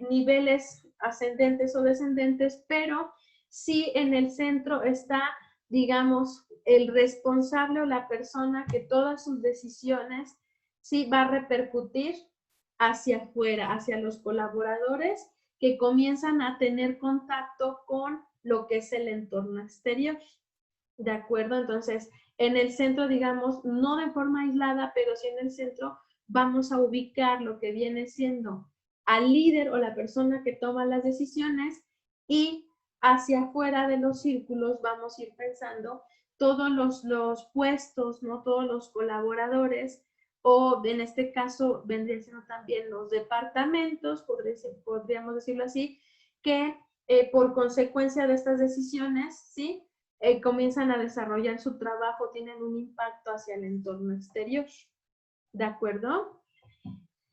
niveles ascendentes o descendentes, pero sí en el centro está, digamos, el responsable o la persona que todas sus decisiones sí va a repercutir hacia afuera, hacia los colaboradores que comienzan a tener contacto con lo que es el entorno exterior. ¿De acuerdo? Entonces, en el centro, digamos, no de forma aislada, pero sí en el centro vamos a ubicar lo que viene siendo al líder o la persona que toma las decisiones y hacia afuera de los círculos vamos a ir pensando todos los puestos, ¿no? Todos los colaboradores o en este caso vendrían siendo también los departamentos, podríamos decirlo así, que por consecuencia de estas decisiones, ¿sí? Comienzan a desarrollar su trabajo, tienen un impacto hacia el entorno exterior, ¿de acuerdo?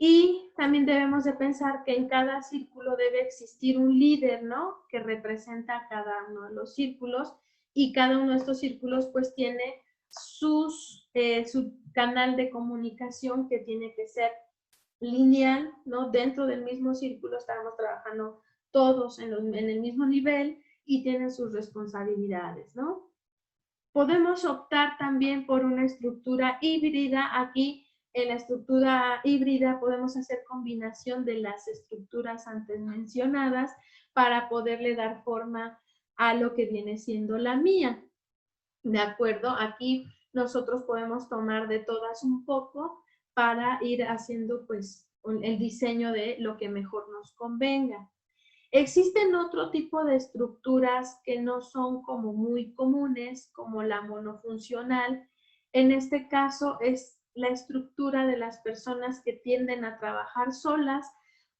Y también debemos de pensar que en cada círculo debe existir un líder, ¿no? Que representa a cada uno de los círculos y cada uno de estos círculos pues tiene su canal de comunicación que tiene que ser lineal, ¿no? Dentro del mismo círculo estamos trabajando todos en el mismo nivel y tienen sus responsabilidades, ¿no? Podemos optar también por una estructura híbrida. Aquí en la estructura híbrida podemos hacer combinación de las estructuras antes mencionadas para poderle dar forma a lo que viene siendo la mía. ¿De acuerdo? Aquí nosotros podemos tomar de todas un poco para ir haciendo pues el diseño de lo que mejor nos convenga. Existen otro tipo de estructuras que no son como muy comunes, como la monofuncional. En este caso es la estructura de las personas que tienden a trabajar solas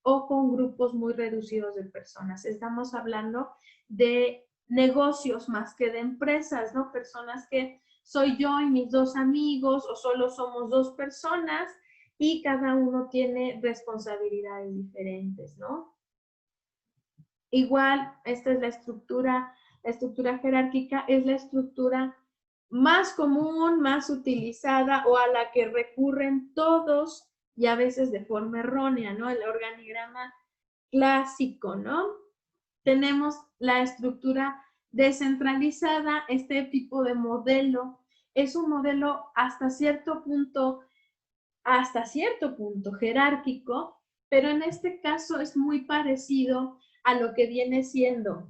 o con grupos muy reducidos de personas. Estamos hablando de negocios más que de empresas, ¿no? Personas que soy yo y mis dos amigos, o solo somos dos personas y cada uno tiene responsabilidades diferentes, ¿no? Igual, esta es la estructura jerárquica es la estructura más común, más utilizada o a la que recurren todos y a veces de forma errónea, ¿no? El organigrama clásico, ¿no? Tenemos la estructura descentralizada, este tipo de modelo es un modelo hasta cierto punto jerárquico, pero en este caso es muy parecido a lo que viene siendo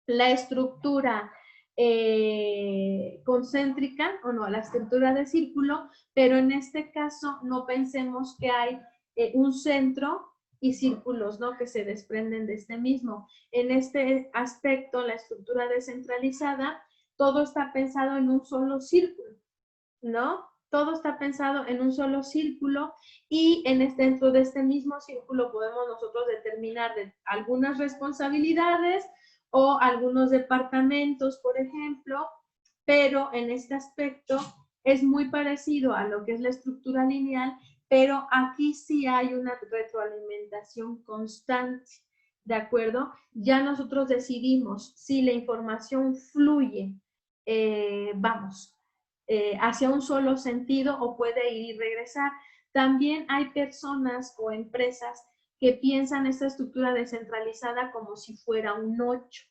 la estructura concéntrica, o no, la estructura de círculo, pero en este caso no pensemos que hay un centro y círculos, ¿no? Que se desprenden de este mismo. En este aspecto, la estructura descentralizada, todo está pensado en un solo círculo, ¿no? Todo está pensado en un solo círculo y dentro de este mismo círculo podemos nosotros determinar algunas responsabilidades o algunos departamentos, por ejemplo, pero en este aspecto es muy parecido a lo que es la estructura lineal, pero aquí sí hay una retroalimentación constante, ¿de acuerdo? Ya nosotros decidimos si la información fluye, hacia un solo sentido o puede ir y regresar. También hay personas o empresas que piensan esta estructura descentralizada como si fuera un 8,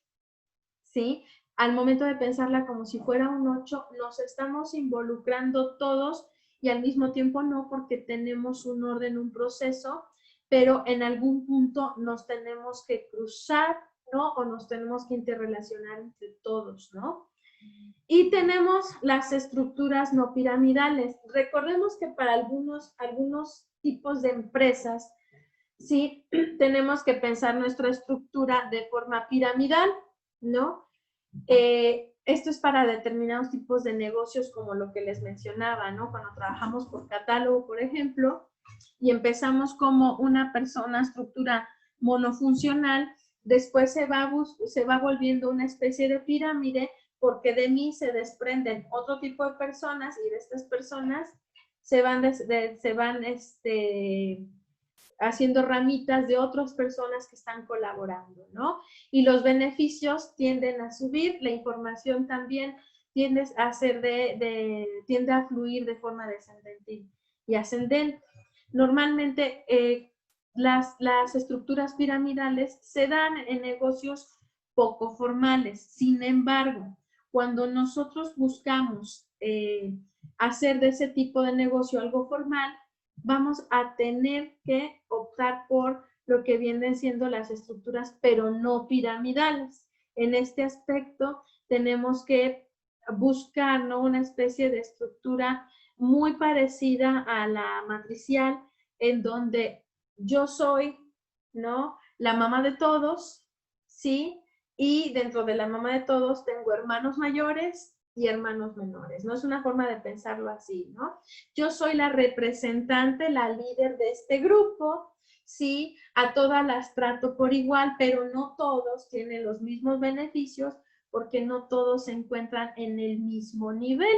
¿sí? Al momento de pensarla como si fuera un 8, nos estamos involucrando todos y al mismo tiempo no, porque tenemos un orden, un proceso, pero en algún punto nos tenemos que cruzar, ¿no? O nos tenemos que interrelacionar entre todos, ¿no? Y tenemos las estructuras no piramidales. Recordemos que para algunos tipos de empresas, sí, tenemos que pensar nuestra estructura de forma piramidal, ¿no? Esto es para determinados tipos de negocios, como lo que les mencionaba, ¿no? Cuando trabajamos por catálogo, por ejemplo, y empezamos como una persona, estructura monofuncional, después se va volviendo una especie de pirámide, porque de mí se desprenden otro tipo de personas y de estas personas se van haciendo ramitas de otras personas que están colaborando, ¿no? Y los beneficios tienden a subir, la información también tiende a fluir de forma descendente y ascendente. Normalmente las estructuras piramidales se dan en negocios poco formales. Sin embargo, cuando nosotros buscamos hacer de ese tipo de negocio algo formal, vamos a tener que optar por lo que vienen siendo las estructuras, pero no piramidales. En este aspecto tenemos que buscar, ¿no?, una especie de estructura muy parecida a la matricial, en donde yo soy, ¿no?, la mamá de todos, ¿sí? Y dentro de la mamá de todos tengo hermanos mayores y hermanos menores, ¿no? Es una forma de pensarlo así, ¿no? Yo soy la representante, la líder de este grupo, ¿sí? A todas las trato por igual, pero no todos tienen los mismos beneficios porque no todos se encuentran en el mismo nivel,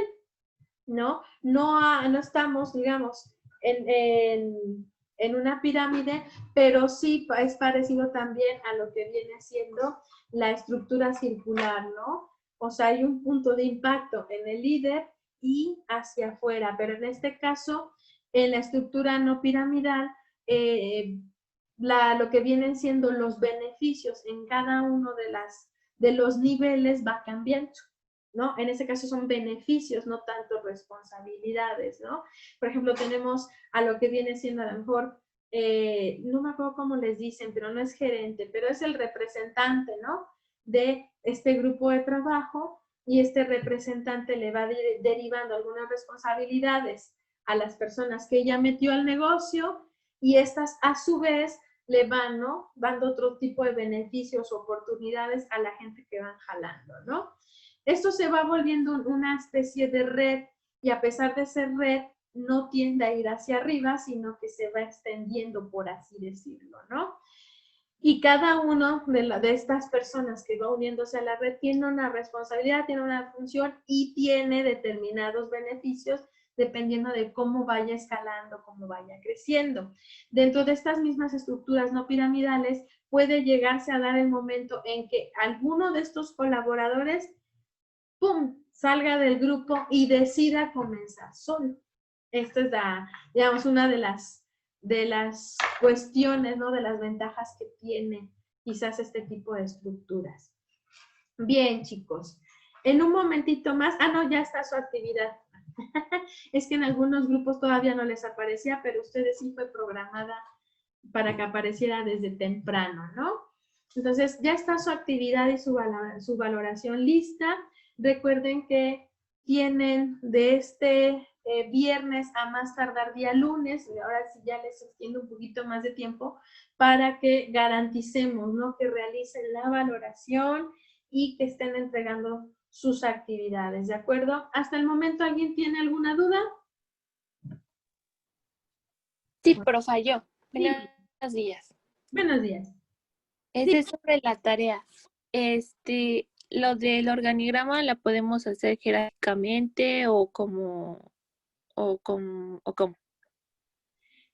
¿no? No estamos, digamos, en una pirámide, pero sí es parecido también a lo que viene siendo la estructura circular, ¿no? O sea, hay un punto de impacto en el líder y hacia afuera, pero en este caso, en la estructura no piramidal, lo que vienen siendo los beneficios en cada uno de los niveles va cambiando, ¿no? En ese caso son beneficios, no tanto responsabilidades, ¿no? Por ejemplo, tenemos a lo que viene siendo a lo mejor, no me acuerdo cómo les dicen, pero no es gerente, pero es el representante, ¿no?, de este grupo de trabajo, y este representante le va derivando algunas responsabilidades a las personas que ella metió al negocio, y estas a su vez le van, ¿no?, dando otro tipo de beneficios, oportunidades a la gente que van jalando, ¿no? Esto se va volviendo una especie de red, y a pesar de ser red, no tiende a ir hacia arriba, sino que se va extendiendo, por así decirlo, ¿no? Y cada uno de estas personas que va uniéndose a la red tiene una responsabilidad, tiene una función y tiene determinados beneficios dependiendo de cómo vaya escalando, cómo vaya creciendo. Dentro de estas mismas estructuras no piramidales puede llegarse a dar el momento en que alguno de estos colaboradores, ¡pum!, salga del grupo y decida comenzar solo. Esta es digamos, una de las cuestiones, ¿no? De las ventajas que tiene quizás este tipo de estructuras. Bien, chicos. En un momentito más, no, ya está su actividad. Es que en algunos grupos todavía no les aparecía, pero ustedes sí fue programada para que apareciera desde temprano, ¿no? Entonces, ya está su actividad y su valoración lista. Recuerden que tienen de este viernes a más tardar día lunes, y ahora sí ya les extiendo un poquito más de tiempo, para que garanticemos, ¿no?, que realicen la valoración y que estén entregando sus actividades, ¿de acuerdo? ¿Hasta el momento alguien tiene alguna duda? Sí, profa, yo. Sí. Buenos días. Buenos días. Este es sobre la tarea. Lo del organigrama la podemos hacer jerárquicamente o como, o cómo.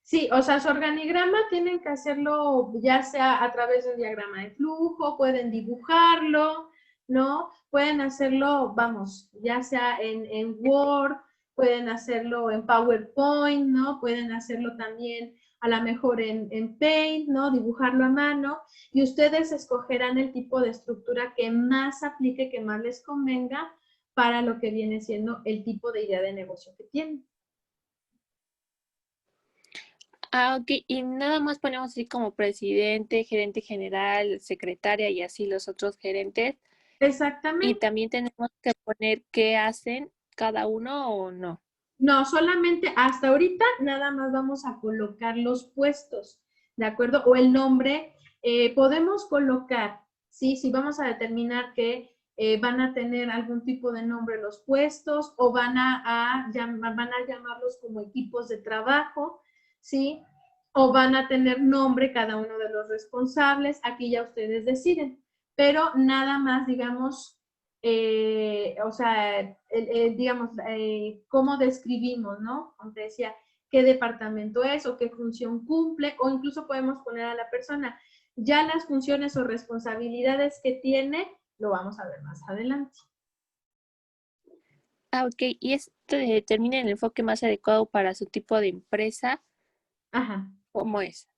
Sí, o sea, su organigrama tienen que hacerlo ya sea a través de un diagrama de flujo, pueden dibujarlo, ¿no? Pueden hacerlo, vamos, ya sea en Word, pueden hacerlo en PowerPoint, ¿no? Pueden hacerlo también a lo mejor en Paint, ¿no? Dibujarlo a mano, y ustedes escogerán el tipo de estructura que más aplique, que más les convenga para lo que viene siendo el tipo de idea de negocio que tienen. Ok, y nada más ponemos así como presidente, gerente general, secretaria y así los otros gerentes. Y Exactamente. también tenemos que poner qué hacen cada uno o no. No, solamente hasta ahorita nada más vamos a colocar los puestos, ¿de acuerdo? O el nombre, podemos colocar, ¿sí? Si vamos a determinar que van a tener algún tipo de nombre los puestos o van a llamarlos como equipos de trabajo, ¿sí? O van a tener nombre cada uno de los responsables, aquí ya ustedes deciden, pero nada más, digamos, o sea, digamos, cómo describimos, ¿no? Como te decía, qué departamento es o qué función cumple, o incluso podemos poner a la persona. Ya las funciones o responsabilidades que tiene, lo vamos a ver más adelante. Ok, y esto determina el enfoque más adecuado para su tipo de empresa. Ajá. ¿Cómo es?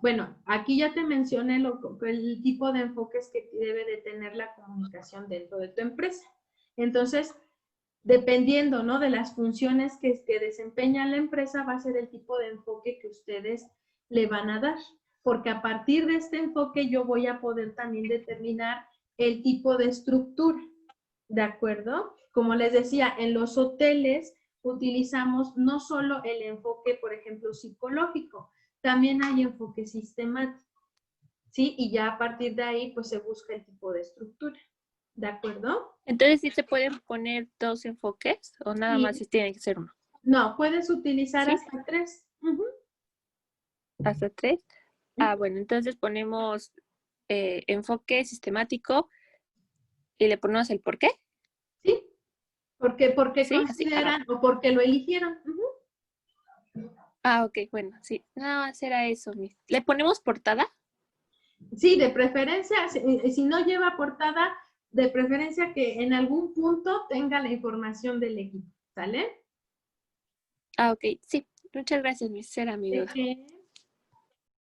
Bueno, aquí ya te mencioné el tipo de enfoques que debe de tener la comunicación dentro de tu empresa. Entonces, dependiendo, ¿no?, de las funciones que desempeña la empresa, va a ser el tipo de enfoque que ustedes le van a dar. Porque a partir de este enfoque yo voy a poder también determinar el tipo de estructura, ¿de acuerdo? Como les decía, en los hoteles utilizamos no solo el enfoque, por ejemplo, psicológico, también hay enfoque sistemático, ¿sí? Y ya a partir de ahí, pues se busca el tipo de estructura, ¿de acuerdo? Entonces, ¿sí se pueden poner dos enfoques o nada más Y si tiene que ser uno? no, puedes utilizar ¿Sí? hasta 3. Uh-huh. ¿Hasta tres? Bueno, entonces ponemos enfoque sistemático y le ponemos el por qué. Sí, porque ¿Sí? Así. consideran o porque lo eligieron. Uh-huh. Ok, bueno, sí. Nada más era eso. ¿Le ponemos portada? Sí, de preferencia, si no lleva portada, de preferencia que en algún punto tenga la información del equipo, ¿sale? Ok, sí. Muchas gracias, Miss. Era mi ¿De duda. qué?